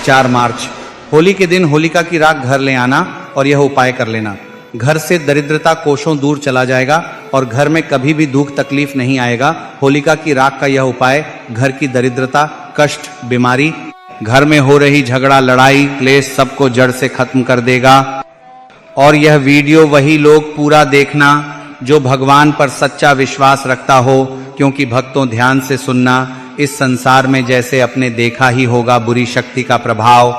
4 मार्च, होली के दिन होलिका की राख घर ले आना और यह उपाय कर लेना। घर से दरिद्रता कोसों दूर चला जाएगा और घर में कभी भी दुख तकलीफ नहीं आएगा। होलिका की राख का यह उपाय घर की दरिद्रता, कष्ट, बीमारी, घर में हो रही झगड़ा, लड़ाई, क्लेश सबको जड़ से खत्म कर देगा। और यह वीडियो वही लोग पूरा देखना जो भगवान पर सच्चा विश्वास रखता हो, क्योंकि भक्तों ध्यान से सुनना, इस संसार में जैसे अपने देखा ही होगा बुरी शक्ति का प्रभाव,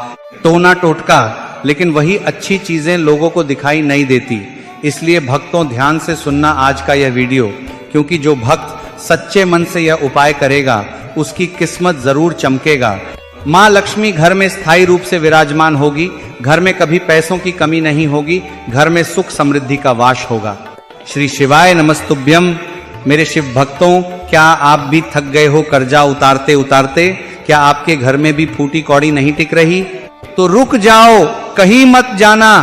टोना टोटका, लेकिन वही अच्छी चीजें लोगों को दिखाई नहीं देती। इसलिए भक्तों ध्यान से सुनना आज का यह वीडियो, क्योंकि जो भक्त सच्चे मन से यह उपाय करेगा उसकी किस्मत जरूर चमकेगा। माँ लक्ष्मी घर में स्थायी रूप से विराजमान होगी, घर में कभी पैसों की कमी नहीं होगी, घर में सुख समृद्धि का वास होगा। श्री शिवाय नमस्तुभ्यम। मेरे शिव भक्तों, क्या आप भी थक गए हो कर्जा उतारते उतारते? क्या आपके घर में भी फूटी कौड़ी नहीं टिक रही? तो रुक जाओ, कहीं मत जाना,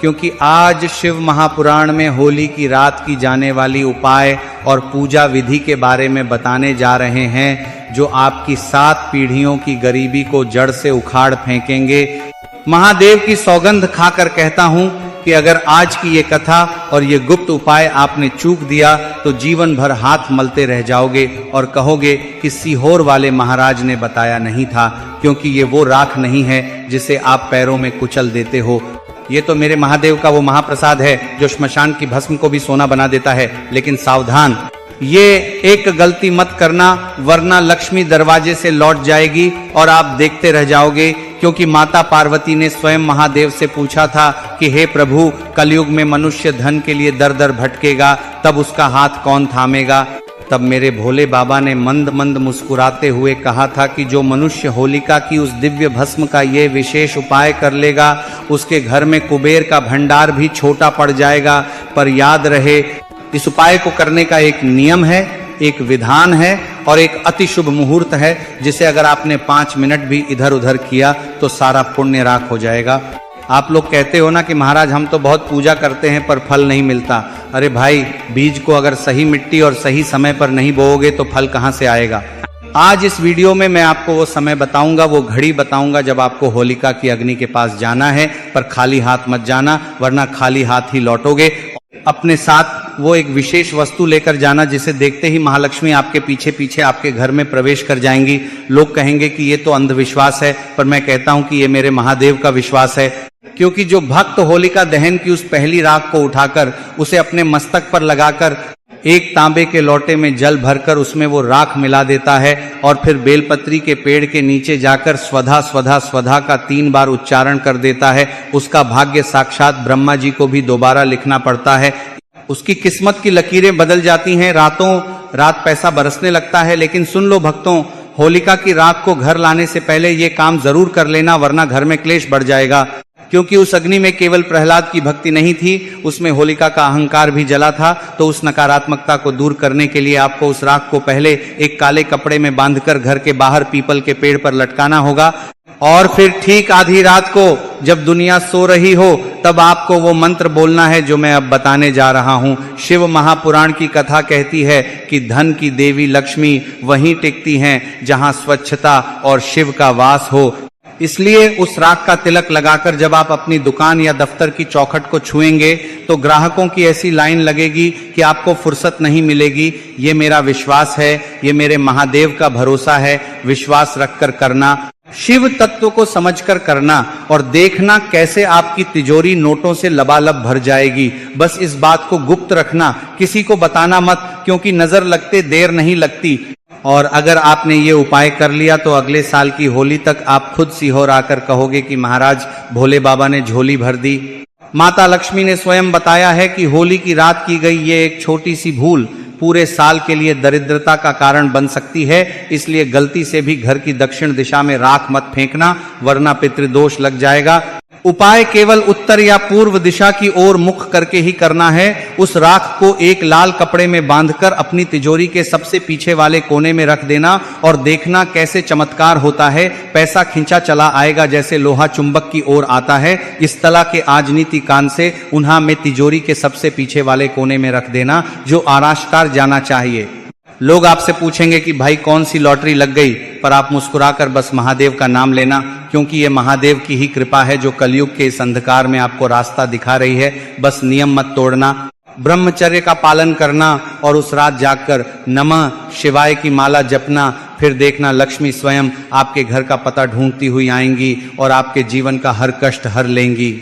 क्योंकि आज शिव महापुराण में होली की रात की जाने वाली उपाय और पूजा विधि के बारे में बताने जा रहे हैं, जो आपकी 7 पीढ़ियों की गरीबी को जड़ से उखाड़ फेंकेंगे। महादेव की सौगंध खाकर कहता हूं कि अगर आज की ये कथा और ये गुप्त उपाय आपने चूक दिया तो जीवन भर हाथ मलते रह जाओगे और कहोगे कि सीहोर वाले महाराज ने बताया नहीं था, क्योंकि ये वो राख नहीं है जिसे आप पैरों में कुचल देते हो। ये तो मेरे महादेव का वो महाप्रसाद है जो श्मशान की भस्म को भी सोना बना देता है। लेकिन सावधान, ये एक गलती मत करना, वरना लक्ष्मी दरवाजे से लौट जाएगी और आप देखते रह जाओगे। क्योंकि माता पार्वती ने स्वयं महादेव से पूछा था कि हे प्रभु, कलयुग में मनुष्य धन के लिए दर दर भटकेगा, तब उसका हाथ कौन थामेगा? तब मेरे भोले बाबा ने मंद मंद मुस्कुराते हुए कहा था कि जो मनुष्य होलिका की उस दिव्य भस्म का ये विशेष उपाय कर लेगा, उसके घर में कुबेर का भंडार भी छोटा पड़ जाएगा। पर याद रहे, इस उपाय को करने का एक नियम है, एक विधान है और एक अति शुभ मुहूर्त है, जिसे अगर आपने 5 मिनट भी इधर उधर किया तो सारा पुण्य राख हो जाएगा। आप लोग कहते हो ना कि महाराज हम तो बहुत पूजा करते हैं पर फल नहीं मिलता। अरे भाई, बीज को अगर सही मिट्टी और सही समय पर नहीं बोओगे तो फल कहां से आएगा? आज इस वीडियो में मैं आपको वो समय बताऊंगा, वो घड़ी बताऊंगा जब आपको होलिका की अग्नि के पास जाना है, पर खाली हाथ मत जाना, वरना खाली हाथ ही लौटोगे। अपने साथ वो एक विशेष वस्तु लेकर जाना जिसे देखते ही महालक्ष्मी आपके पीछे पीछे आपके घर में प्रवेश कर जाएंगी। लोग कहेंगे कि ये तो अंधविश्वास है, पर मैं कहता हूं कि ये मेरे महादेव का विश्वास है। क्योंकि जो भक्त होलिका दहन की उस पहली राख को उठाकर उसे अपने मस्तक पर लगाकर एक तांबे के लोटे में जल भरकर उसमें वो राख मिला देता है और फिर बेलपत्री के पेड़ के नीचे जाकर स्वधा स्वधा स्वधा का 3 बार उच्चारण कर देता है, उसका भाग्य साक्षात ब्रह्मा जी को भी दोबारा लिखना पड़ता है। उसकी किस्मत की लकीरें बदल जाती हैं, रातों रात पैसा बरसने लगता है। लेकिन सुन लो भक्तों, होलिका की राख को घर लाने से पहले ये काम जरूर कर लेना, वरना घर में क्लेश बढ़ जाएगा। क्योंकि उस अग्नि में केवल प्रहलाद की भक्ति नहीं थी, उसमें होलिका का अहंकार भी जला था। तो उस नकारात्मकता को दूर करने के लिए आपको उस राख को पहले एक काले कपड़े में बांधकर घर के बाहर पीपल के पेड़ पर लटकाना होगा। और फिर ठीक आधी रात को जब दुनिया सो रही हो, तब आपको वो मंत्र बोलना है जो मैं अब बताने जा रहा हूं। शिव महापुराण की कथा कहती है कि धन की देवी लक्ष्मी वहीं टिकती हैं जहां स्वच्छता और शिव का वास हो। इसलिए उस राख का तिलक लगाकर जब आप अपनी दुकान या दफ्तर की चौखट को छुएंगे तो ग्राहकों की ऐसी लाइन लगेगी कि आपको फुर्सत नहीं मिलेगी। ये मेरा विश्वास है, ये मेरे महादेव का भरोसा है। विश्वास रखकर करना, शिव तत्व को समझकर करना और देखना कैसे आपकी तिजोरी नोटों से लबालब भर जाएगी। बस इस बात को गुप्त रखना, किसी को बताना मत, क्योंकि नजर लगते देर नहीं लगती। और अगर आपने ये उपाय कर लिया तो अगले साल की होली तक आप खुद सीहोर आकर कहोगे कि महाराज भोले बाबा ने झोली भर दी। माता लक्ष्मी ने स्वयं बताया है कि होली की रात की गई ये एक छोटी सी भूल पूरे साल के लिए दरिद्रता का कारण बन सकती है। इसलिए गलती से भी घर की दक्षिण दिशा में राख मत फेंकना, वरना पितृदोष लग जाएगा। उपाय केवल उत्तर या पूर्व दिशा की ओर मुख करके ही करना है। उस राख को एक लाल कपड़े में बांधकर अपनी तिजोरी के सबसे पीछे वाले कोने में रख देना और देखना कैसे चमत्कार होता है। पैसा खींचा चला आएगा जैसे लोहा चुंबक की ओर आता है। इस तला के आजनीति कान से उन्हा में तिजोरी के सबसे पीछे वाले कोने में रख देना, जो आराष्कार जाना चाहिए। लोग आपसे पूछेंगे कि भाई कौन सी लॉटरी लग गई, पर आप मुस्कुराकर बस महादेव का नाम लेना, क्योंकि ये महादेव की ही कृपा है जो कलयुग के इस अंधकार में आपको रास्ता दिखा रही है। बस नियम मत तोड़ना, ब्रह्मचर्य का पालन करना और उस रात जागकर नमः शिवाय की माला जपना। फिर देखना लक्ष्मी स्वयं आपके घर का पता ढूंढती हुई आएंगी और आपके जीवन का हर कष्ट हर लेंगी।